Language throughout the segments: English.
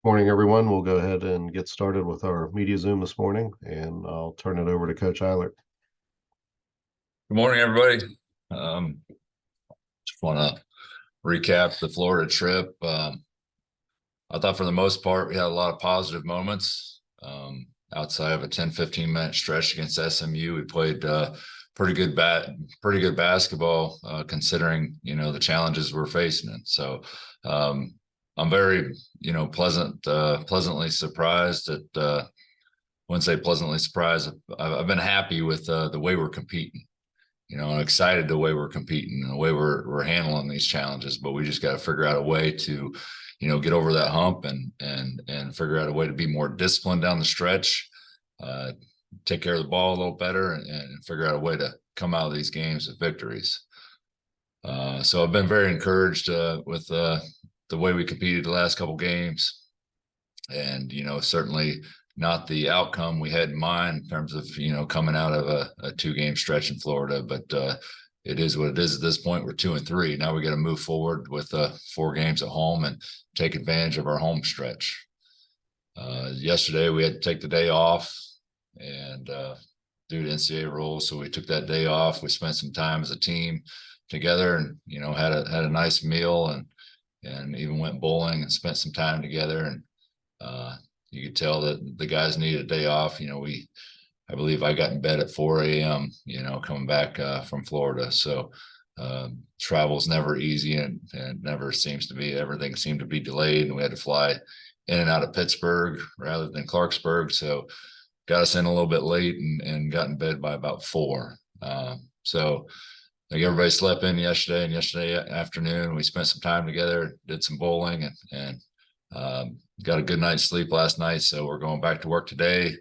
Morning, everyone. We'll go ahead and get started with our media Zoom this morning, and I'll turn it over to Coach Eilert. Good morning, everybody. Just want to recap the Florida trip. I thought for the most part, we had a lot of positive moments. Outside of a 10-15 minute stretch against SMU, we played pretty good basketball, considering, the challenges we're facing. And so I'm very, pleasantly surprised at, wouldn't say pleasantly surprised. I've been happy with the way we're competing. I'm excited the way we're competing and the way we're handling these challenges, but we just got to figure out a way to, get over that hump and figure out a way to be more disciplined down the stretch, take care of the ball a little better and figure out a way to come out of these games with victories. So I've been very encouraged with the way we competed the last couple games, and, certainly not the outcome we had in mind in terms of, coming out of a 2-game stretch in Florida, but it is what it is at this point. We're 2-3. Now we got to move forward with 4 games at home and take advantage of our home stretch. Yesterday we had to take the day off and due to NCAA rules. So we took that day off. We spent some time as a team together and, had a nice meal and even went bowling and spent some time together. And you could tell that the guys needed a day off. I believe I got in bed at 4 a.m., coming back from Florida. So travel's never easy and never seems to be. Everything seemed to be delayed, and we had to fly in and out of Pittsburgh rather than Clarksburg. So got us in a little bit late and got in bed by about 4. So everybody slept in yesterday, and yesterday afternoon we spent some time together, did some bowling, and got a good night's sleep last night. So we're going back to work today,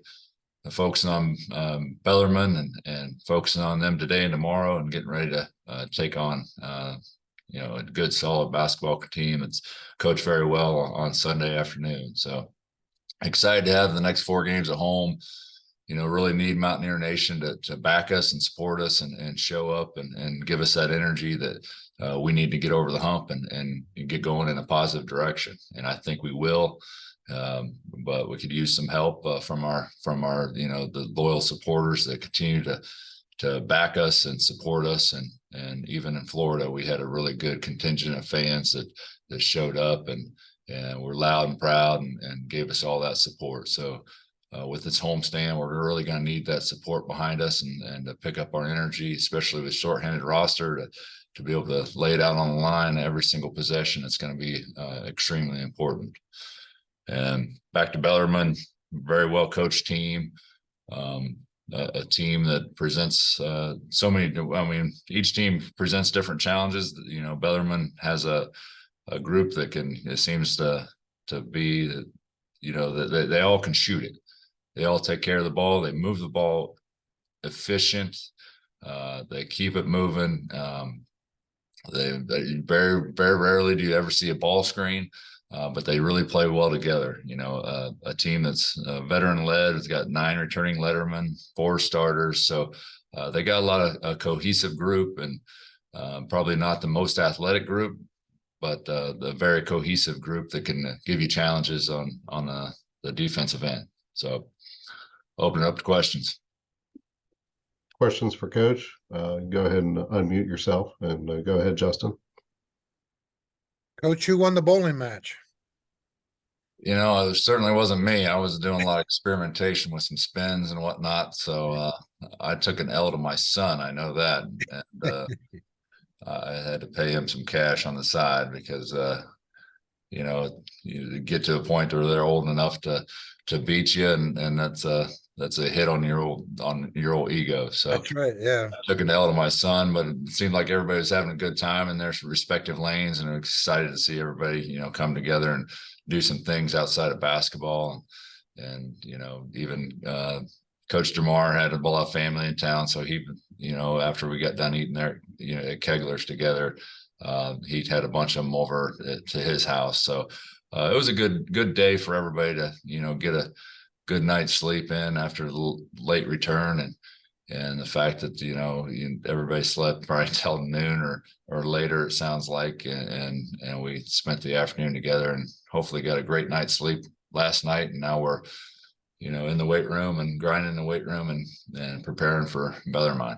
focusing on Bellarmine and focusing on them today and tomorrow, and getting ready to take on a good solid basketball team that's coached very well on Sunday afternoon. So excited to have the next 4 games at home. Really need Mountaineer Nation to back us and support us and show up and give us that energy that we need to get over the hump and get going in a positive direction. And I think we will, but we could use some help from our the loyal supporters that continue to back us and support us. And even in Florida, we had a really good contingent of fans that showed up and were loud and proud and gave us all that support. So with this homestand, we're really going to need that support behind us and to pick up our energy, especially with shorthanded roster, to be able to lay it out on the line every single possession. It's going to be extremely important. And back to Bellarmine, very well coached team, a team that presents so many. Each team presents different challenges. Bellarmine has a group that it seems to be that, that they all can shoot it. They all take care of the ball. They move the ball efficient. They keep it moving. They very, very rarely do you ever see a ball screen, but they really play well together. A team that's veteran led has got 9 returning lettermen, 4 starters. So they got a lot of a cohesive group, and probably not the most athletic group, but the very cohesive group that can give you challenges on the defensive end. So open it up to questions. Questions for Coach? Go ahead and unmute yourself, and go ahead, Justin. Coach, who won the bowling match? It certainly wasn't me. I was doing a lot of experimentation with some spins and whatnot. So I took an L to my son. I know that. And I had to pay him some cash on the side because, you get to a point where they're old enough to beat you. And that's a hit on your old ego. So that's right. Yeah. I took an L to my son, but it seemed like everybody was having a good time in their respective lanes, and I'm excited to see everybody, come together and do some things outside of basketball. And even Coach DeMar had a lot of family in town. So he, after we got done eating there, at Kegler's together, he had a bunch of them over to his house. So it was a good day for everybody to, get a good night's sleep in after the late return. And the fact that, everybody slept probably till noon or later, it sounds like, and we spent the afternoon together and hopefully got a great night's sleep last night, and now we're, in the weight room and grinding in the weight room and preparing for Bellarmine.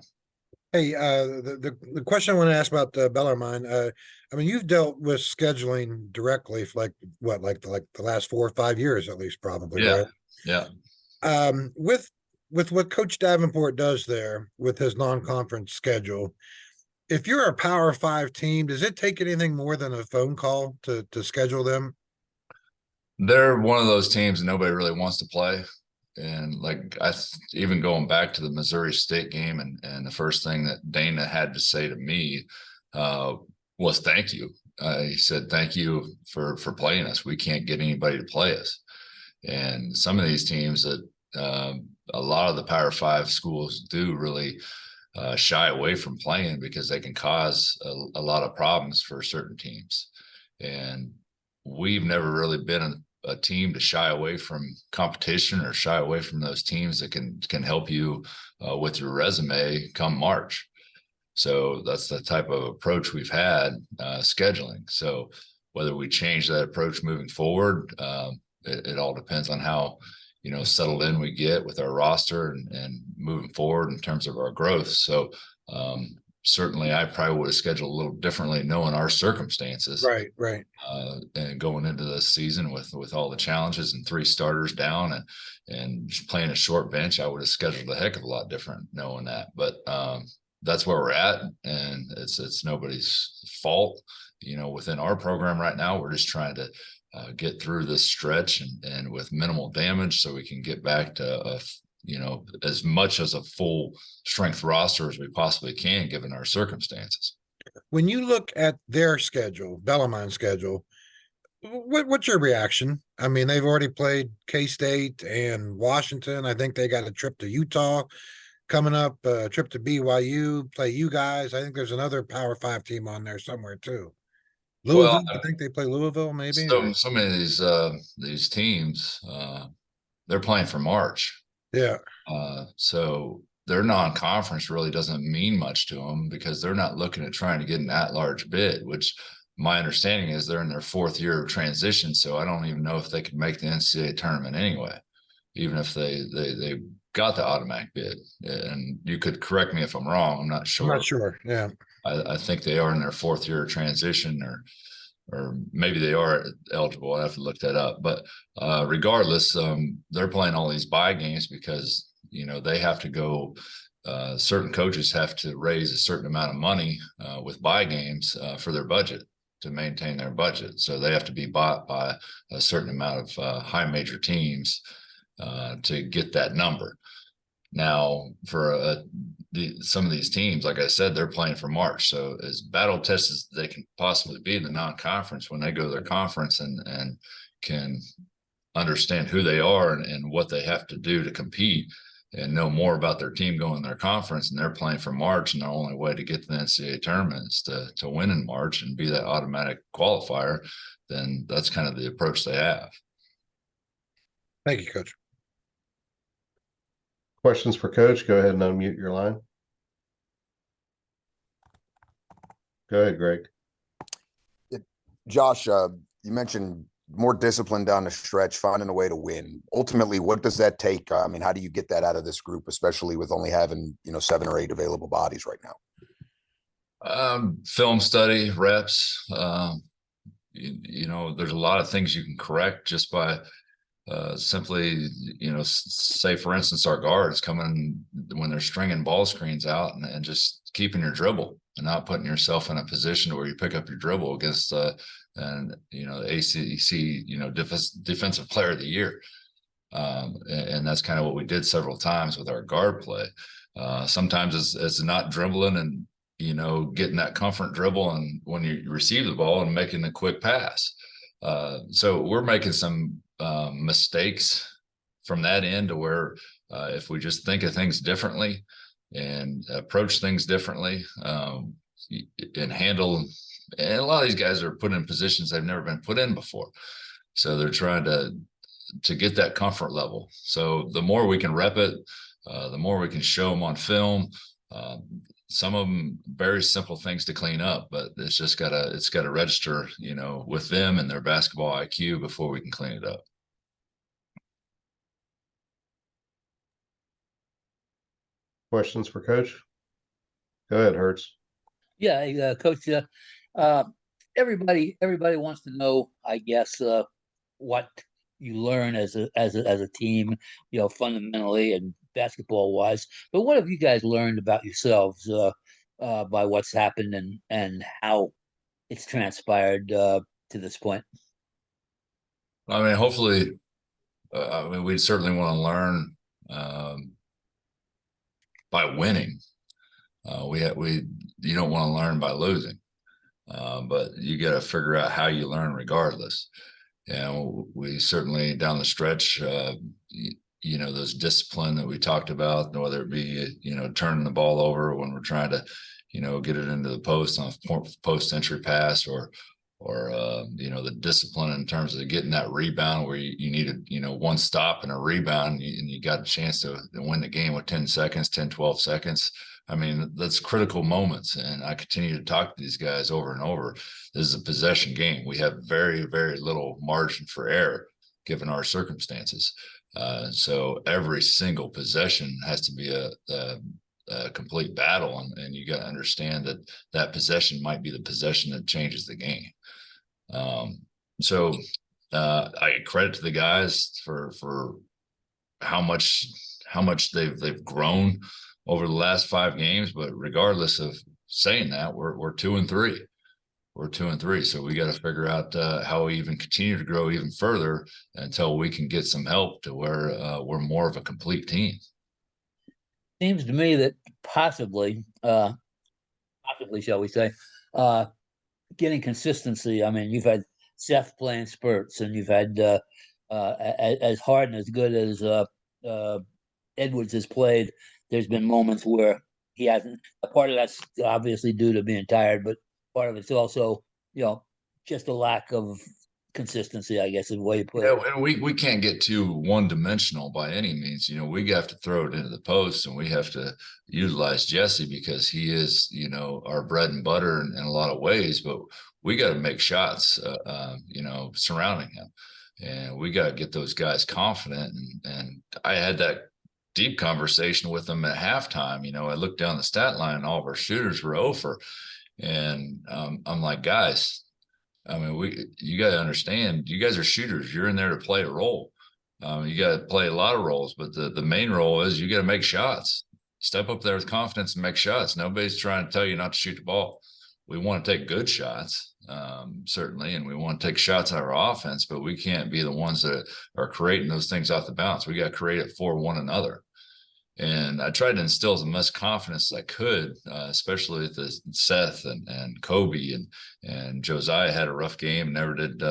Hey, the question I want to ask about Bellarmine, I mean, you've dealt with scheduling directly for like the last 4 or 5 years at least, probably, Yeah. right? Yeah. With what Coach Davenport does there with his non-conference schedule, if you're a Power Five team, does it take anything more than a phone call to schedule them? They're one of those teams that nobody really wants to play. And like even going back to the Missouri State game, and the first thing that Dana had to say to me was thank you. He said, thank you for playing us. We can't get anybody to play us. And some of these teams that a lot of the Power Five schools do really shy away from playing because they can cause a lot of problems for certain teams. And we've never really been a team to shy away from competition or shy away from those teams that can help you with your resume come March. So that's the type of approach we've had scheduling. So whether we change that approach moving forward, it all depends on how settled in we get with our roster and moving forward in terms of our growth. So certainly I probably would have scheduled a little differently knowing our circumstances. Right. And going into this season with all the challenges and 3 starters down and playing a short bench, I would have scheduled a heck of a lot different knowing that. But that's where we're at, and it's nobody's fault. Within our program right now, we're just trying to get through this stretch and with minimal damage, so we can get back to as much as a full strength roster as we possibly can, given our circumstances. When you look at their schedule, Bellarmine's schedule, what's your reaction? I mean, they've already played K-State and Washington. I think they got a trip to Utah coming up, a trip to BYU, play you guys. I think there's another Power Five team on there somewhere too. Well, Louisville, I think they play Louisville, maybe. so many of these teams, they're playing for March. Yeah. So their non-conference really doesn't mean much to them because they're not looking at trying to get an at-large bid, which my understanding is they're in their 4th year of transition. So I don't even know if they could make the NCAA tournament anyway, even if they got the automatic bid. And you could correct me if I'm wrong. I'm not sure. I'm not sure. Yeah. I think they are in their 4th year of transition, or maybe they are eligible. I have to look that up. But regardless, they're playing all these bye games because they have to go. Certain coaches have to raise a certain amount of money with bye games for their budget to maintain their budget. So they have to be bought by a certain amount of high major teams to get that number. Now, for some of these teams, like I said, they're playing for March. So as battle tested as they can possibly be in the non-conference, when they go to their conference and can understand who they are and what they have to do to compete and know more about their team going in their conference, and they're playing for March, and the only way to get to the NCAA tournament is to win in March and be that automatic qualifier, then that's kind of the approach they have. Thank you, Coach. Questions for Coach? Go ahead and unmute your line. Go ahead, Greg. Josh, you mentioned more discipline down the stretch, finding a way to win. Ultimately, what does that take? I mean, how do you get that out of this group, especially with only having 7 or 8 available bodies right now? Film study, reps. There's a lot of things you can correct just by simply, say for instance, our guards coming when they're stringing ball screens out and just keeping your dribble and not putting yourself in a position where you pick up your dribble against the ACC, defensive player of the year. And that's kind of what we did several times with our guard play. Sometimes it's not dribbling and, getting that comfort dribble and when you receive the ball and making a quick pass. So we're making some mistakes from that end to where if we just think of things differently and approach things differently and handle, and a lot of these guys are put in positions they've never been put in before. So they're trying to get that comfort level. So the more we can rep it, the more we can show them on film. Some of them very simple things to clean up, but it's gotta register, with them and their basketball IQ before we can clean it up. Questions for Coach? Go ahead, Hertz. Yeah, Coach. Uh, everybody wants to know, I guess, what you learn as a team, fundamentally and basketball wise. But what have you guys learned about yourselves by what's happened and how it's transpired to this point? I mean, hopefully, I mean, we certainly want to learn by winning. You don't want to learn by losing, but you got to figure out how you learn regardless. And we certainly down the stretch, those discipline that we talked about, whether it be, turning the ball over when we're trying to, get it into the post on a post entry pass, or the discipline in terms of getting that rebound where you needed, one stop and a rebound, and you got a chance to win the game with 10 seconds, 10, 12 seconds. I mean, that's critical moments. And I continue to talk to these guys over and over. This is a possession game. We have very, very little margin for error given our circumstances. So every single possession has to be a complete battle. And you got to understand that possession might be the possession that changes the game. So I credit to the guys for how much they've grown over the last 5 games. But regardless of saying that, we're 2-3. We're 2-3. So we got to figure out how we even continue to grow even further until we can get some help to where we're more of a complete team. Seems to me that possibly, shall we say, getting consistency. I mean, you've had Seth playing spurts, and you've had as hard and as good as Edwards has played. There's been moments where he hasn't. A part of that's obviously due to being tired, but part of it's also, just a lack of consistency, I guess, is the way you put it. Yeah, and we can't get too one-dimensional by any means. We have to throw it into the post, and we have to utilize Jesse because he is, our bread and butter in a lot of ways. But we got to make shots, surrounding him, and we got to get those guys confident. And I had that deep conversation with them at halftime. I looked down the stat line, and all of our shooters were over, and I'm like, guys. I mean, you got to understand, you guys are shooters. You're in there to play a role. You got to play a lot of roles, but the main role is you got to make shots. Step up there with confidence and make shots. Nobody's trying to tell you not to shoot the ball. We want to take good shots, certainly, and we want to take shots at our offense, but we can't be the ones that are creating those things off the bounce. We got to create it for one another. And I tried to instill as much confidence as I could, especially with Seth and Kobe and Josiah had a rough game, never did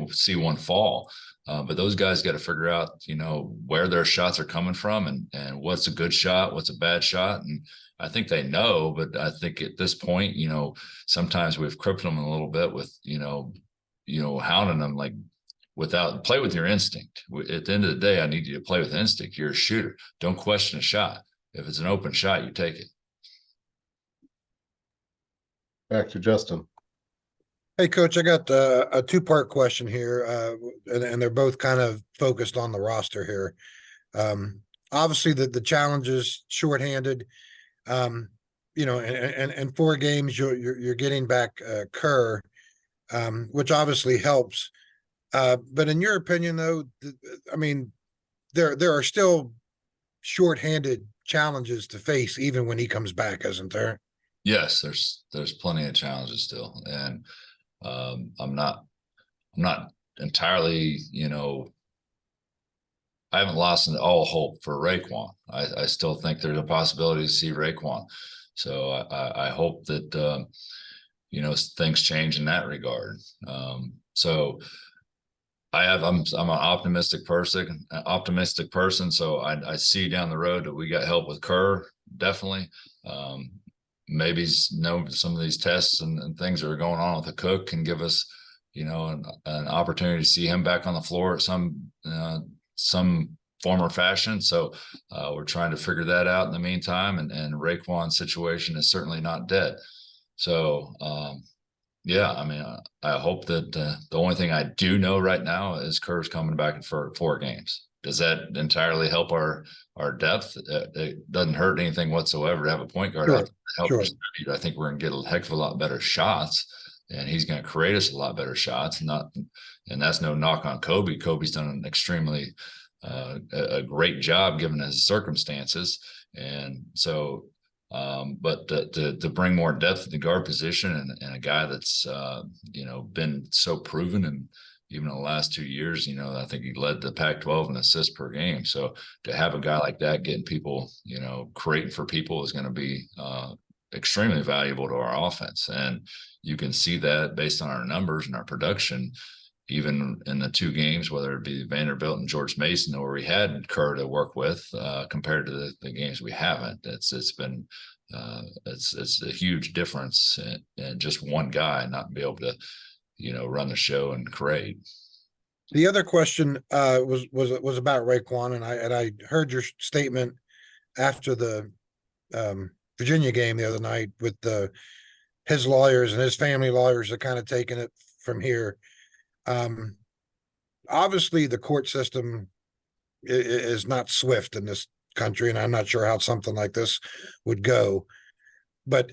see one fall. But those guys got to figure out, where their shots are coming from and what's a good shot, what's a bad shot. And I think they know, but I think at this point, sometimes we've crippled them a little bit with, hounding them like, play with your instinct. At the end of the day, I need you to play with instinct. You're a shooter. Don't question a shot. If it's an open shot, you take it. Back to Justin. Hey, Coach, I got a 2-part question here, and they're both kind of focused on the roster here. Obviously, the challenge is shorthanded. And 4 games, you're getting back Kerr, which obviously helps. But in your opinion, though, I mean, there are still shorthanded challenges to face even when he comes back, isn't there? Yes, there's plenty of challenges still, and I'm not entirely, I haven't lost all hope for Raekwon. I still think there's a possibility to see Raekwon. So I hope that things change in that regard. So I'm an optimistic person. So I see down the road that we got help with Kerr, definitely. Maybe some of these tests and things that are going on with the cook can give us, an opportunity to see him back on the floor at some form or fashion. So we're trying to figure that out in the meantime. And Raekwon's situation is certainly not dead. So yeah, I mean, I hope that the only thing I do know right now is Kerr's coming back for 4 games. does that entirely help our depth? It doesn't hurt anything whatsoever to have a point guard out Sure, there to help sure. distribute. I think we're going to get a heck of a lot better shots, and he's going to create us a lot better shots. And that's no knock on Kobe. Kobe's done an extremely a great job given his circumstances, and so. But to bring more depth in the guard position and a guy that's been so proven, and even in the last 2 years, I think he led the Pac-12 in assists per game. So to have a guy like that getting people, creating for people is going to be extremely valuable to our offense. And you can see that based on our numbers and our production, even in the 2 games, whether it be Vanderbilt and George Mason, where we had Kerr to work with, compared to the games we haven't. It's been it's a huge difference in just one guy not be able to run the show and create. The other question was about Raekwon, and I heard your statement after the Virginia game the other night with his lawyers and his family lawyers are kind of taking it from here. Obviously the court system is not swift in this country, and I'm not sure how something like this would go. But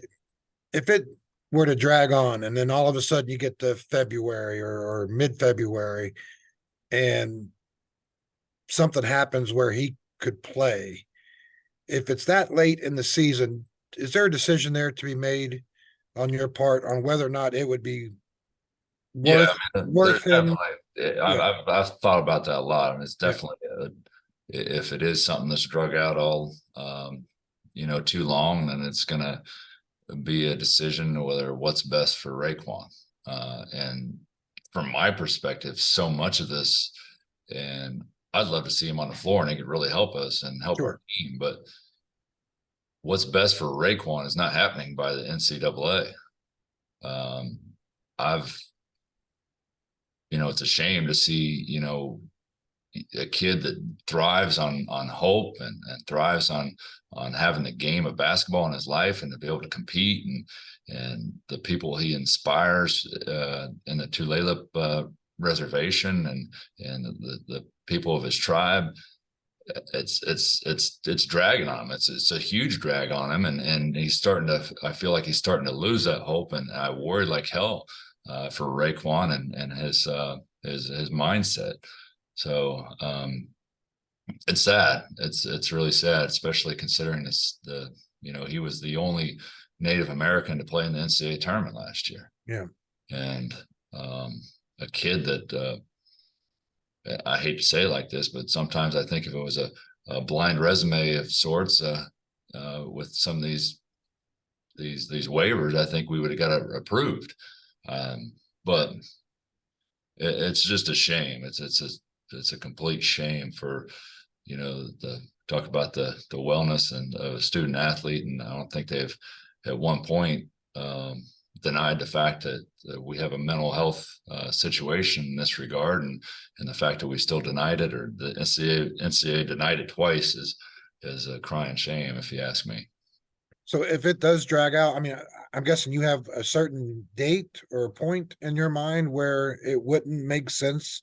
if it were to drag on, and then all of a sudden you get to February or mid-February, and something happens where he could play, if it's that late in the season, is there a decision there to be made on your part on whether or not it would be worth him? I've thought about that a lot, and it's definitely if it is something that's drug out all too long, then it's gonna be a decision whether what's best for Raekwon. And from my perspective, so much of this, and I'd love to see him on the floor, and he could really help us and help our team. But what's best for Raekwon is not happening by the NCAA. It's a shame to see, a kid that thrives on hope and thrives on having the game of basketball in his life, and to be able to compete, and the people he inspires in the Tulalip reservation and the people of his tribe. It's dragging on him. It's a huge drag on him, and I feel like he's starting to lose that hope, and I worry like hell for Raekwon and his mindset. So it's sad. It's really sad, especially considering he was the only Native American to play in the NCAA tournament last year. Yeah. And a kid that I hate to say it like this, but sometimes I think if it was a blind resume of sorts with some of these waivers, I think we would have got it approved. But it's just a shame. It's a complete shame for, talk about the wellness and of a student athlete. And I don't think they've at one point denied the fact that we have a mental health situation in this regard, and the fact that we still denied it, or the NCAA denied it twice, is a crying shame, if you ask me. So if it does drag out, I mean, I'm guessing you have a certain date or a point in your mind where it wouldn't make sense,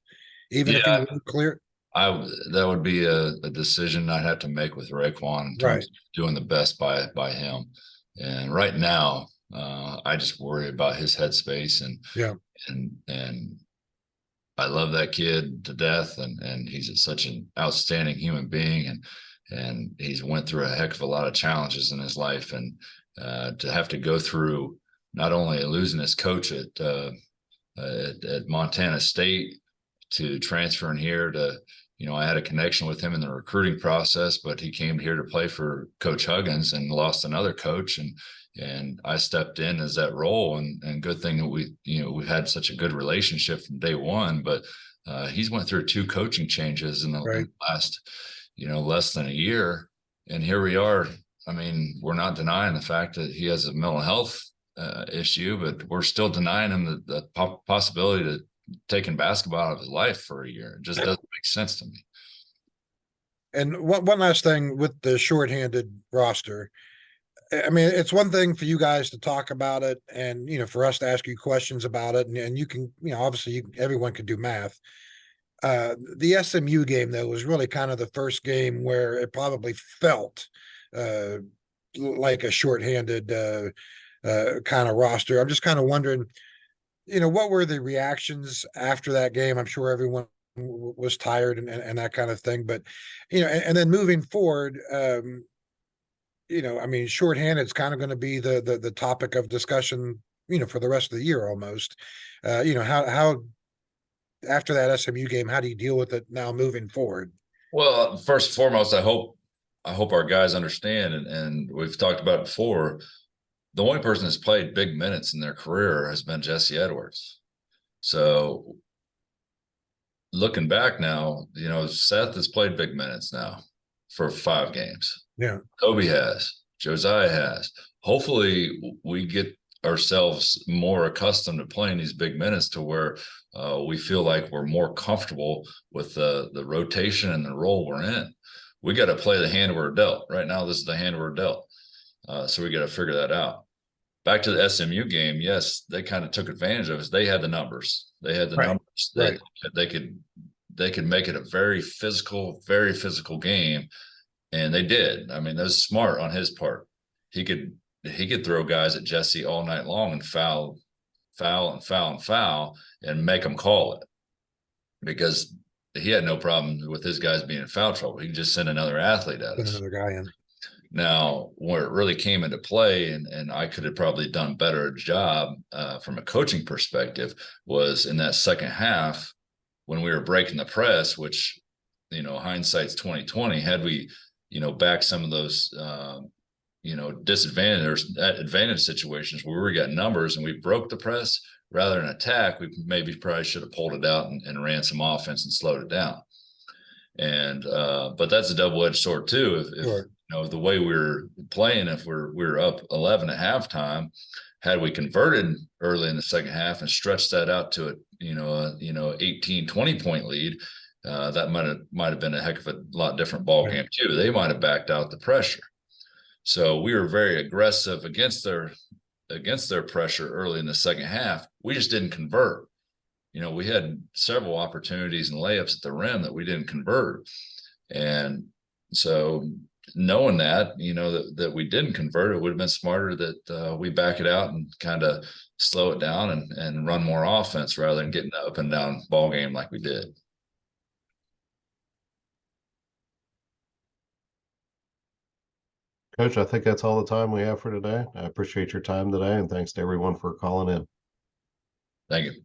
even if you were clear. That would be a decision I'd have to make with Raekwon in terms of doing the best by him. And right now, I just worry about his headspace, and I love that kid to death, and he's such an outstanding human being, and he's went through a heck of a lot of challenges in his life, and to have to go through not only losing his coach at Montana State, to transferring here to, I had a connection with him in the recruiting process, but he came here to play for Coach Huggins and lost another coach, and I stepped in as that role, and good thing that we've had such a good relationship from day one. But he's went through 2 coaching changes in the last, less than a year, and here we are. I mean, we're not denying the fact that he has a mental health issue, but we're still denying him the possibility to taking basketball out of his life for a year. It just doesn't make sense to me. And one last thing with the shorthanded roster. I mean, it's one thing for you guys to talk about it, and for us to ask you questions about it, and you can, obviously everyone can do math. The SMU game, though, was really kind of the first game where it probably felt uh, like a shorthanded kind of roster. I'm just kind of wondering, what were the reactions after that game? I'm sure everyone was tired and that kind of thing, but and then moving forward, I mean, shorthanded is kind of going to be the topic of discussion, for the rest of the year almost. How after that SMU game, how do you deal with it now moving forward? Well, first and foremost, I hope our guys understand, and we've talked about it before. The only person that's played big minutes in their career has been Jesse Edwards. So looking back now, Seth has played big minutes now for 5 games. Yeah, Kobe has, Josiah has. Hopefully we get ourselves more accustomed to playing these big minutes to where we feel like we're more comfortable with the rotation and the role we're in. We got to play the hand we're dealt. Right now, this is the hand we're dealt. So we got to figure that out. Back to the SMU game, yes, they kind of took advantage of us. They had the numbers. They had the right, numbers. right. They could make it a very physical game, and they did. I mean, that was smart on his part. He could throw guys at Jesse all night long and foul and make them call it, because he had no problem with his guys being in foul trouble. He could just send another athlete at Put us. another guy in. Now, where it really came into play, and I could have probably done better job from a coaching perspective, was in that second half when we were breaking the press, which, hindsight's 2020. Had we, back some of those, disadvantage or advantage situations where we got numbers and we broke the press rather than attack, we maybe probably should have pulled it out and ran some offense and slowed it down. And but that's a double-edged sword too. If Sure. the way we're playing, if we're up 11 at halftime, had we converted early in the second half and stretched that out to a 18, 20 point lead, that might have been a heck of a lot different ball Right. game too. They might have backed out the pressure. So we were very aggressive against their pressure early in the second half. We just didn't convert. We had several opportunities and layups at the rim that we didn't convert. And so knowing that, that we didn't convert, it would have been smarter that we back it out and kind of slow it down and run more offense rather than getting the up and down ball game like we did. Coach, I think that's all the time we have for today. I appreciate your time today, and thanks to everyone for calling in. Thank you.